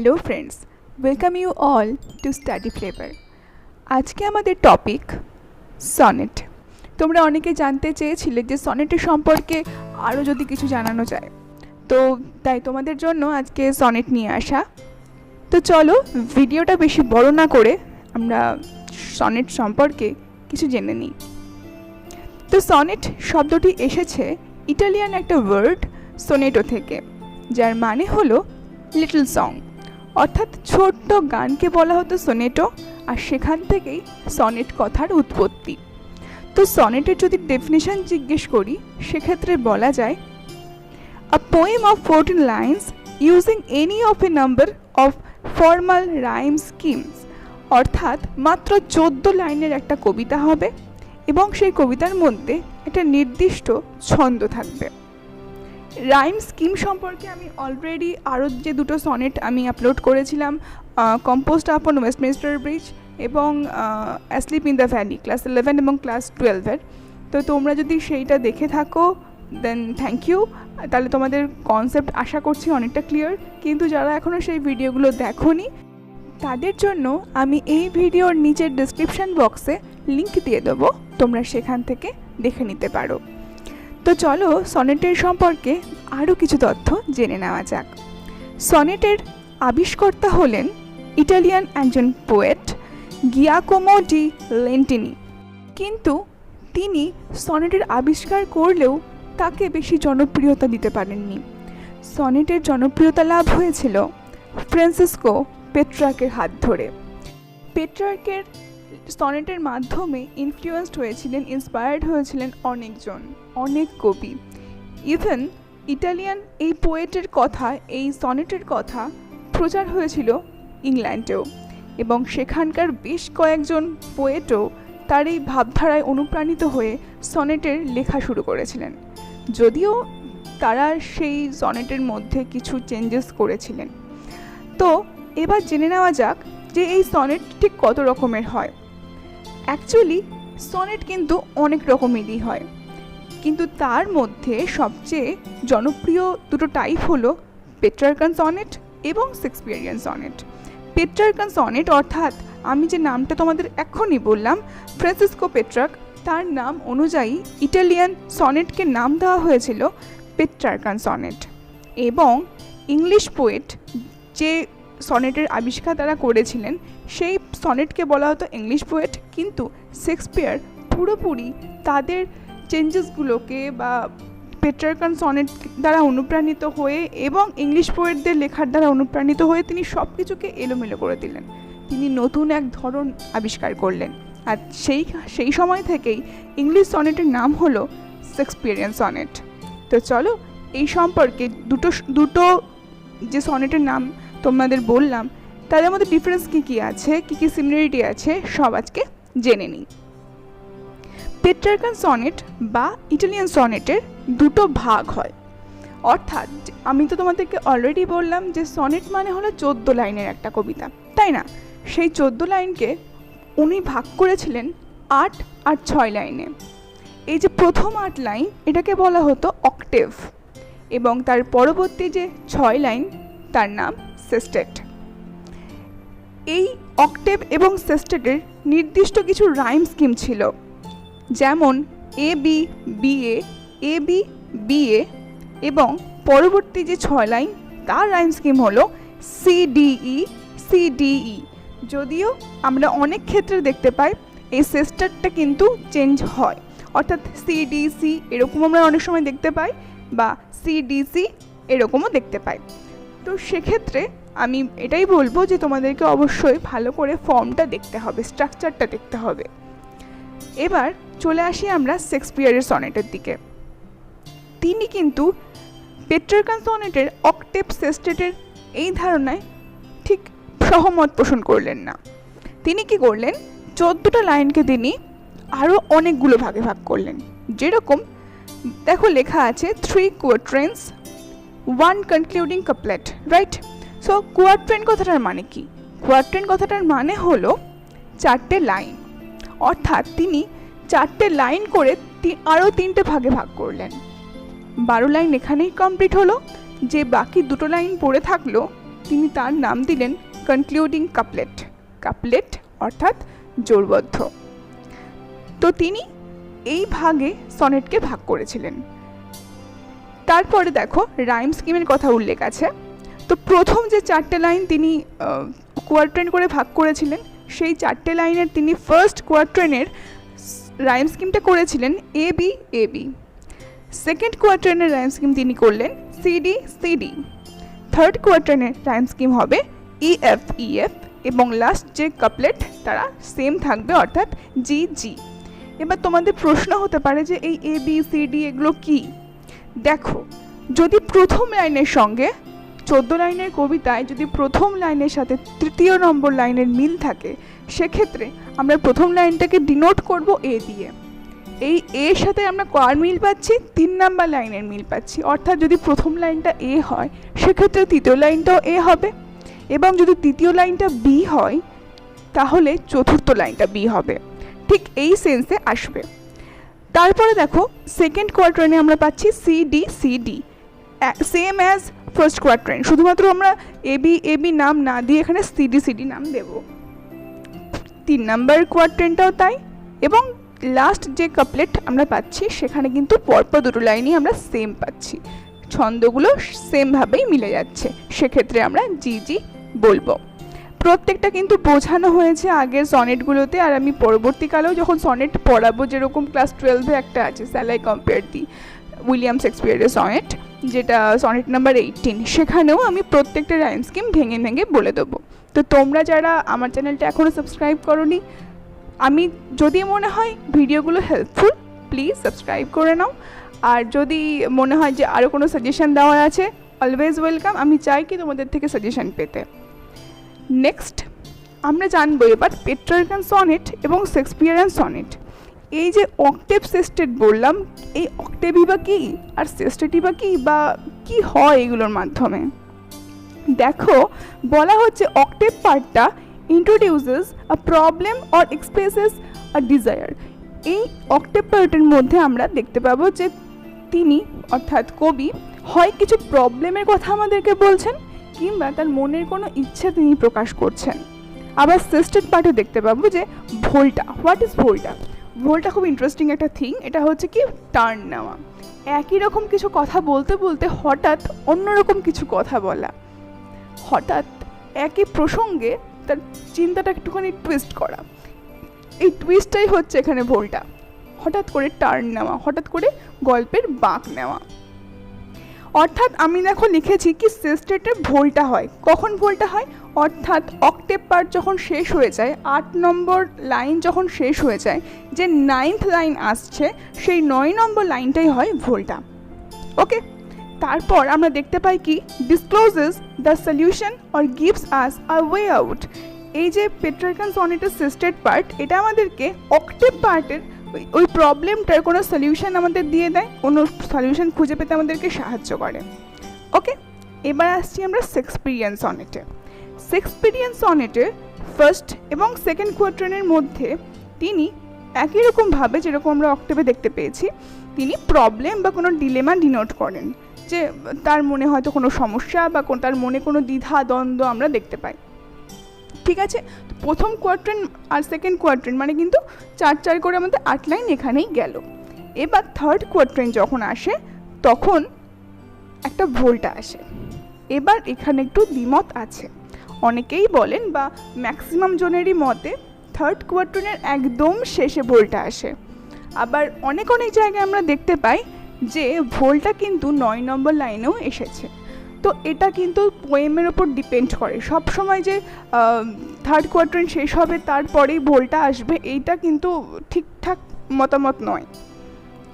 Hello friends, welcome you all to study flavour. আজকে আমাদের topic sonnet. তোমরা অনেকে জানতে চেয়েছিলে যে সনেটের সম্পর্কে আরও যদি কিছু জানানো যায়, তো তাই তোমাদের জন্য আজকে সনেট নিয়ে আসা। তো চলো ভিডিওটা বেশি বড় না করে আমরা সনেট সম্পর্কে কিছু জেনে নিই। তো সনেট শব্দটি এসেছে ইটালিয়ান একটা ওয়ার্ড সোনেটো থেকে, যার মানে হলো লিটল সং, অর্থাৎ ছোট্ট গানকে বলা হতো সোনেটো, আর সেখান থেকেই সনেট কথার উৎপত্তি। তো সনেটের যদি ডেফিনেশন জিজ্ঞেস করি, সেক্ষেত্রে বলা যায় a poem of 14 lines using any of a number of formal rhyme schemes, অর্থাৎ মাত্র 14 লাইনের একটা কবিতা হবে এবং সেই কবিতার মধ্যে একটা নির্দিষ্ট ছন্দ থাকবে। রাইম স্কিম সম্পর্কে আমি অলরেডি আরও যে দুটো সনেট আমি আপলোড করেছিলাম, কম্পোজড আপন ওয়েস্টমিনস্টার ব্রিজ এবং asleep in the valley, class 11 এবং ক্লাস 12-এর। তো তোমরা যদি সেইটা দেখে থাকো দেন থ্যাংক ইউ, তাহলে তোমাদের কনসেপ্ট আশা করছি অনেকটা ক্লিয়ার। কিন্তু যারা এখনও সেই ভিডিওগুলো দেখোনি, তাদের জন্য আমি এই ভিডিওর নিচের ডেসক্রিপশান বক্সে লিঙ্ক দিয়ে দেবো, তোমরা সেখান থেকে দেখে নিতে পারো। তো চলো সনেটের সম্পর্কে আরও কিছু তথ্য জেনে নেওয়া যাক। সনেটের আবিষ্কর্তা হলেন ইটালিয়ান একজন পোয়েট গিয়াকোমো ডি লেন্টিনি, কিন্তু তিনি সনেটের আবিষ্কার করলেও তাকে বেশি জনপ্রিয়তা দিতে পারেননি। সনেটের জনপ্রিয়তা লাভ হয়েছিল ফ্রান্সিসকো পেট্রার্কের হাত ধরে। পেট্রার্কের সনেটের মাধ্যমে ইনফ্লুয়েন্সড হয়েছিলেন, ইন্সপায়ার্ড হয়েছিলেন অনেক কবি। ইভেন ইটালিয়ান এই পোয়েটের কথা, এই সনেটের কথা প্রচার হয়েছিল ইংল্যান্ডেও, এবং সেখানকার বেশ কয়েকজন পোয়েটও তার এই ভাবধারায় অনুপ্রাণিত হয়ে সনেটের লেখা শুরু করেছিলেন, যদিও তারা সেই সনেটের মধ্যে কিছু চেঞ্জেস করেছিলেন। তো এবার জেনে নেওয়া যাক যে এই সনেট ঠিক কত রকমের হয়। অ্যাকচুয়ালি সনেট কিন্তু অনেক রকমেরই হয়, কিন্তু তার মধ্যে সবচেয়ে জনপ্রিয় দুটো টাইপ হলো পেট্রার্কান সনেট এবং শেক্সপিয়ারিয়ান সনেট। পেট্রার্কান সনেট অর্থাৎ আমি যে নামটা তোমাদের এখনই বললাম, ফ্রান্সিসকো পেট্রার্ক, তার নাম অনুযায়ী ইটালিয়ান সনেটকে নাম দেওয়া হয়েছিল পেট্রার্কান সনেট। এবং ইংলিশ পোয়েট যে সনেটের আবিষ্কার তারা করেছিলেন, সেই সনেটকে বলা হতো ইংলিশ পোয়েট, কিন্তু শেক্সপিয়ার পুরোপুরি তাদের চেঞ্জেসগুলোকে বা পেট্রার্কান সনেট দ্বারা অনুপ্রাণিত হয়ে এবং ইংলিশ পোয়েটদের লেখার দ্বারা অনুপ্রাণিত হয়ে তিনি সব কিছুকে এলোমেলো করে দিলেন। তিনি নতুন এক ধরন আবিষ্কার করলেন, আর সেই সময় থেকেই ইংলিশ সনেটের নাম হলো শেক্সপিয়ারিয়ান সনেট। তো চলো এই সম্পর্কে দুটো যে সনেটের নাম তোমাদের বললাম, তাদের মধ্যে ডিফারেন্স কী আছে, কী সিমিলারিটি আছে, সব আজকে জেনে নিই। পেট্রার্কান সনেট বা ইটালিয়ান সনেটের দুটো ভাগ হয়, অর্থাৎ আমি তো তোমাদেরকে অলরেডি বললাম যে সনেট মানে হলো 14 লাইনের একটা কবিতা, তাই না? সেই 14 লাইনকে উনি ভাগ করেছিলেন 8 আর 6 লাইনে। এই যে প্রথম 8 লাইন, এটাকে বলা হতো অক্টেভ, এবং তার পরবর্তী যে 6 লাইন তার নাম সেস্টেট। এই অক্টেভ এবং সেস্টেটের নির্দিষ্ট কিছু রাইম স্কিম ছিল, যেমন A B B A B B A, এবং পরবর্তী যে 6 লাইন তার রাইম স্কিম হলো C D E C D E. যদিও আমরা অনেক ক্ষেত্রে দেখতে পাই এই সেস্টেটটা কিন্তু চেঞ্জ হয়, অর্থাৎ সি ডি সি এরকম আমরা অনেক সময় দেখতে পাই, বা সি ডি সি এরকমও দেখতে পাই। তো সেক্ষেত্রে আমি এটাই বলবো যে তোমাদেরকে অবশ্যই ভালো করে ফর্মটা দেখতে হবে, স্ট্রাকচারটা দেখতে হবে। এবার চলে আসি আমরা শেক্সপিয়ারের সনেটের দিকে। তিনি কিন্তু পেট্রার্কান সনেটের অক্টেভ সেস্টেটের এই ধারণায় ঠিক সহমত পোষণ করলেন না। তিনি কি করলেন, 14টা লাইনকে তিনি আরও অনেকগুলো ভাগে ভাগ করলেন। যেরকম দেখো লেখা আছে 3 quatrains 1 concluding couplet, right? So quatrain কথাটার মানে কি? কোয়াট্রেন কথাটার মানে হলো 4টে লাইন, অর্থাৎ তিনি 4টে লাইন করে আরও 3টে ভাগে ভাগ করলেন। 12 লাইন এখানেই কমপ্লিট হলো। যে বাকি 2টো লাইন পড়ে থাকলো তিনি তার নাম দিলেন কনক্লুডিং কাপলেট। কাপলেট অর্থাৎ জোড়বদ্ধ। তো তিনি এই ভাগে সনেটকে ভাগ করেছিলেন। তারপরে দেখো রাইম স্কিমের কথা উল্লেখ আছে। তো প্রথম যে 4টে লাইন তিনি কোয়ার্ট্রেন করে ভাগ করেছিলেন, সেই 4টে লাইনের তিনি ফার্স্ট কোয়ার্ট্রেনের রাইম স্কিমটা করেছিলেন A B A B. Second কোয়ার্ট্রেনের রাইম স্কিম তিনি করলেন C D C D. Third কোয়ার্ট্রেনের রাইম স্কিম হবে ই এফ ই এফ, এবং লাস্ট যে কাপলেট তারা সেম থাকবে অর্থাৎ জি জি। এবার তোমাদের প্রশ্ন হতে পারে যে এই এ বি সি ডি এগুলো কি? দেখো, যদি প্রথম লাইনের সঙ্গে 14 লাইনের কবিতায় যদি প্রথম লাইনের সাথে তৃতীয় নম্বর লাইনের মিল থাকে, সেক্ষেত্রে আমরা প্রথম লাইনটাকে ডিনোট করব এ দিয়ে। এই এর সাথে আমরা কার মিল পাচ্ছি? 3 নাম্বার লাইনের মিল পাচ্ছি। অর্থাৎ যদি প্রথম লাইনটা এ হয়, সেক্ষেত্রে তৃতীয় লাইনটাও এ হবে, এবং যদি তৃতীয় লাইনটা বি হয়, তাহলে চতুর্থ লাইনটা বি হবে। ঠিক এই সেন্সে আসবে। তারপরে দেখো সেকেন্ড কোয়ার্ট্রেনে আমরা পাচ্ছি C D C D, same as first quatrain, শুধুমাত্র আমরা এ বি নাম না দিয়ে এখানে সি ডি সি ডি নাম দেব। 3 নাম্বার কোয়ার্ট্রেনটাও তাই, এবং লাস্ট যে কাপলেট আমরা পাচ্ছি সেখানে কিন্তু পরপর দুটো লাইনই আমরা সেম পাচ্ছি, ছন্দগুলো সেমভাবেই মিলে যাচ্ছে, সেক্ষেত্রে আমরা জি জি বলবো। প্রত্যেকটা কিন্তু বোঝানো হয়েছে আগের সনেটগুলোতে, আর আমি পরবর্তীকালেও যখন সনেট পড়াবো, যেরকম ক্লাস 12-এ একটা আছে স্যালাই কম্পেয়ার দি উইলিয়াম শেক্সপিয়ারের সনেট, যেটা সনেট নাম্বার 18, সেখানেও আমি প্রত্যেকটা রাইম স্কিম ভেঙে ভেঙে বলে দেবো। তো তোমরা যারা আমার চ্যানেলটা এখনও সাবস্ক্রাইব করোনি, আমি যদি মনে হয় ভিডিওগুলো হেল্পফুল, প্লিজ সাবস্ক্রাইব করে নাও। আর যদি মনে হয় যে আরও কোনো সাজেশন দেওয়ার আছে, অলওয়েজ ওয়েলকাম, আমি চাই কি তোমাদের থেকে সাজেশন পেতে। নেক্সট আমরা জানবো এবার পেট্রার্কান সনেট এবং শেক্সপিয়ারিয়ান সনেট। এই যে অক্টেভ সেস্টেট বললাম, এই অক্টেভই বা কী আর সেস্টেটই বা কী হয় এগুলোর মাধ্যমে? দেখো, বলা হচ্ছে অক্টেভ পার্টটা introduces a problem or expresses a desire। এই অক্টেভ পার্টের মধ্যে আমরা দেখতে পাবো যে তিনি অর্থাৎ কবি হয় কিছু প্রবলেমের কথা আমাদেরকে বলছেন, কিংবা তার মনের কোনো ইচ্ছা তিনি প্রকাশ করছেন। আবার সেস্টেড পার্টে দেখতে পাবো যে ভোল্টা। What is ভোল্টা? ভোল্টা খুব ইন্টারেস্টিং একটা থিং। এটা হচ্ছে কি টার্ন নেওয়া, একই রকম কিছু কথা বলতে বলতে হঠাৎ অন্যরকম কিছু কথা বলা, হঠাৎ একই প্রসঙ্গে তার চিন্তাটা একটুখানি টুইস্ট করা। এই টুইস্টটাই হচ্ছে এখানে ভোল্টা। হঠাৎ করে টার্ন নেওয়া, হঠাৎ করে গল্পের বাঁক নেওয়া। অর্থাৎ আমি দেখো লিখেছি কি সেস্টেটে ভোল্টা হয়। কখন ভোল্টা হয়? অর্থাৎ অক্টেভ পার্ট যখন শেষ হয়ে যায়, 8 নম্বর লাইন যখন শেষ হয়ে যায়, যে 9th লাইন আসছে, সেই 9 নম্বর লাইনটাই হয় ভোল্টা। ওকে, তারপর আমরা দেখতে পাই কি discloses the solution or gives us a way out. এই যে পেট্রার্কান সনেটের সেস্টেড পার্ট, এটা আমাদেরকে অক্টেভ পার্টের ওই প্রবলেমটার কোনো সলিউশন আমাদের দিয়ে দেয়, কোনো সলিউশন খুঁজে পেতে আমাদেরকে সাহায্য করে। ওকে, এবার আসছি আমরা শেক্সপিয়ারিয়ান সনেটে। শেক্সপিয়ারিয়ান সনেটে ফার্স্ট এবং সেকেন্ড কোয়ার্ট্রেনের মধ্যে তিনি একই রকমভাবে যেরকম আমরা অক্টেভে দেখতে পেয়েছি, তিনি প্রবলেম বা কোনো ডিলেমা ডিনোট করেন, যে তার মনে হয়তো কোনো সমস্যা বা তার মনে কোনো দ্বিধা দ্বন্দ্ব আমরা দেখতে পাই। ঠিক আছে, তো প্রথম কোয়ার্ট্রেন আর সেকেন্ড কোয়ার্ট্রেন মানে কিন্তু 4 করে আমাদের 8 লাইন এখানেই গেল। এবার থার্ড কোয়ার্ট্রেন যখন আসে, তখন একটা ভোল্টা আসে। এবার এখানে একটু দ্বিমত আছে। অনেকেই বলেন বা ম্যাক্সিমাম জনেরই মতে থার্ড কোয়ার্ট্রেনের একদম শেষে ভোল্টা আসে। আবার অনেক জায়গায় আমরা দেখতে পাই যে ভোল্টা কিন্তু 9 নম্বর লাইনেও এসেছে। তো এটা কিন্তু পোয়েমের ওপর ডিপেন্ড করে। সব সময় যে থার্ড কোয়ার্ট্রেন শেষ হবে তারপরেই ভোল্টা আসবে, এইটা কিন্তু ঠিকঠাক মতামত নয়।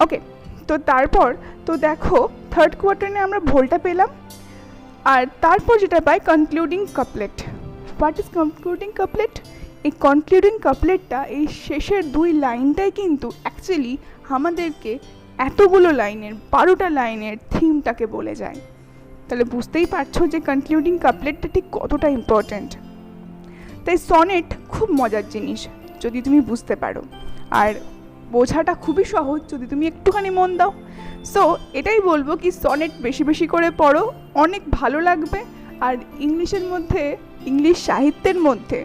ওকে, তো তারপর তো দেখো থার্ড কোয়ার্ট্রেনে আমরা ভোল্টা পেলাম, আর তারপর যেটা পাই concluding couplet. What is concluding couplet? এই কনক্লুডিং কাপলেটটা, এই শেষের 2 লাইনটাই কিন্তু অ্যাকচুয়ালি আমাদেরকে এতগুলো লাইনের 12টা লাইনের থিমটাকে বলে যায়। তাহলে বুঝতেই পারছো যে কনক্লুডিং কাপলেটটা ঠিক কতটা ইম্পর্ট্যান্ট। তাই সনেট খুব মজার জিনিস যদি তুমি বুঝতে পারো, আর বোঝাটা খুবই সহজ যদি তুমি একটুখানি মন দাও। সো এটাই বলবো কি সনেট বেশি বেশি করে পড়ো, অনেক ভালো লাগবে। আর ইংলিশের মধ্যে, ইংলিশ সাহিত্যের মধ্যে,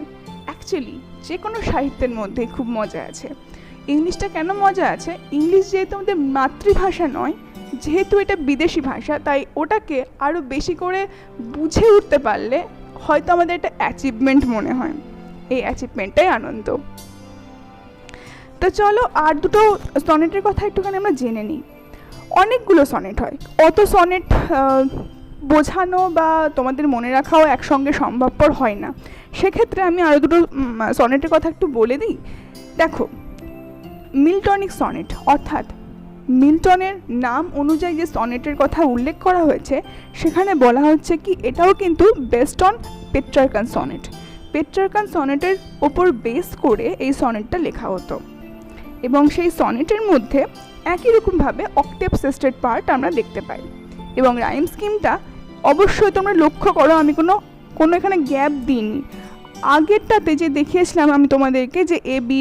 অ্যাকচুয়ালি যে কোনো সাহিত্যের মধ্যে খুব মজা আছে। ইংলিশটা কেন মজা আছে? ইংলিশ যেহেতু আমাদের মাতৃভাষা নয়, যেহেতু এটা বিদেশি ভাষা, তাই ওটাকে আরও বেশি করে বুঝে উঠতে পারলে হয়তো আমাদের একটা অ্যাচিভমেন্ট মনে হয়। এই অ্যাচিভমেন্টটাই আনন্দ। তো চলো আর দুটো সনেটের কথা একটুখানি আমরা জেনে নিই। অনেকগুলো সনেট হয়, অত সনেট বোঝানো বা তোমাদের মনে রাখাও একসঙ্গে সম্ভবপর হয় না। সেক্ষেত্রে আমি আরও দুটো সনেটের কথা একটু বলে দিই। দেখো, মিল্টনিক সনেট, অর্থাৎ মিল্টনের নাম অনুযায়ী যে সনেটের কথা উল্লেখ করা হয়েছে সেখানে বলা হচ্ছে কি এটাও কিন্তু based on Petrarchan sonnet. Petrarchan সনেটের ওপর বেস করে এই সনেটটা লেখা হতো এবং সেই সনেটের মধ্যে একই রকমভাবে অক্টেভ সিস্টেড পার্ট আমরা দেখতে পাই। এবং রাইম স্কিমটা অবশ্যই তোমরা লক্ষ্য করো, আমি কোনো এখানে গ্যাপ দিইনি। আগেরটাতে যে দেখিয়েছিলাম আমি তোমাদেরকে যে এ বি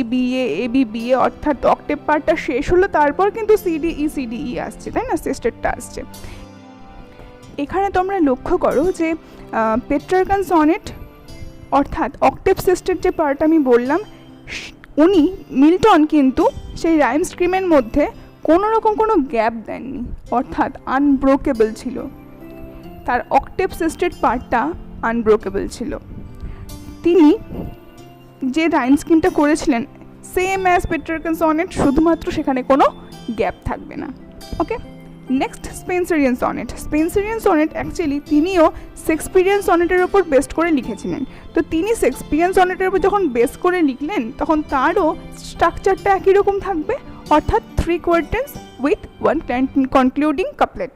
বি এ অর্থাৎ অক্টেভ পার্টটা শেষ হলো, তারপর কিন্তু সিডিই আসছে, তাই না, সিস্টেডটা আসছে। এখানে তোমরা লক্ষ্য করো যে পেট্রার্কান সনেট অর্থাৎ অক্টেভ সিস্টেড যে পার্ট আমি বললাম, মিল্টন কিন্তু সেই রাইম স্কিমের মধ্যে কোনো গ্যাপ দেননি, অর্থাৎ আনব্রোকেবল ছিল। তার অক্টেভ সিস্টেড পার্টটা আনব্রোকেবল ছিল। তিনি যে রাইম স্কিমটা করেছিলেন সেম অ্যাজ পেট্রার্কান সনেট, শুধুমাত্র সেখানে কোনো গ্যাপ থাকবে না। Okay, next Spenserian sonnet. Spenserian sonnet actually তিনিও শেক্সপিয়ারিয়ান সনেটের ওপর বেস করে লিখেছিলেন। তো তিনি শেক্সপিয়ারিয়ান সনেটের ওপর যখন বেস করে লিখলেন তখন তারও স্ট্রাকচারটা একই রকম থাকবে, অর্থাৎ 3 quatrains with 1 concluding couplet.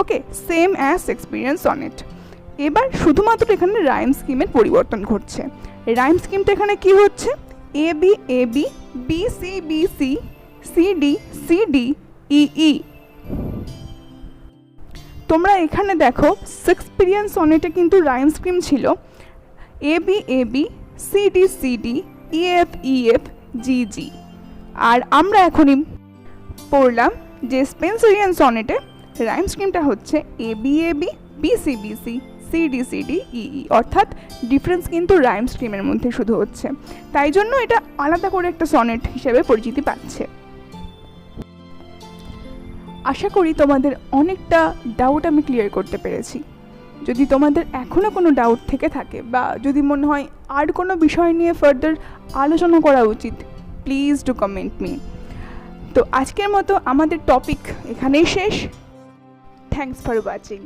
Okay, same as Shakespearean sonnet. এবার শুধুমাত্র এখানে রাইম স্কিমের পরিবর্তন ঘটছে। রাইম স্কিমটা এখানে কি হচ্ছে? A B B C C D E. তোমরা এখানে দেখো শেক্সপিয়ারিয়ান সনেটে কিন্তু রাইম স্কিম ছিল A B C D E F G. আর আমরা এখনই পড়লাম যে স্পেন্সারিয়ান সনেটে রাইম স্কিমটা হচ্ছে A B C D E, অর্থাৎ ডিফারেন্স কিন্তু রাইম স্কিমের মধ্যে শুধু হচ্ছে, তাই জন্য এটা আলাদা করে একটা সনেট হিসেবে পরিচিতি পাচ্ছে। আশা করি তোমাদের অনেকটা ডাউট আমি ক্লিয়ার করতে পেরেছি। যদি তোমাদের এখনও কোনো ডাউট থেকে থাকে বা যদি মনে হয় আর কোনো বিষয় নিয়ে ফার্দার আলোচনা করা উচিত, প্লিজ ডু কমেন্ট মি। তো আজকের মতো আমাদের টপিক এখানেই শেষ। Thanks for watching.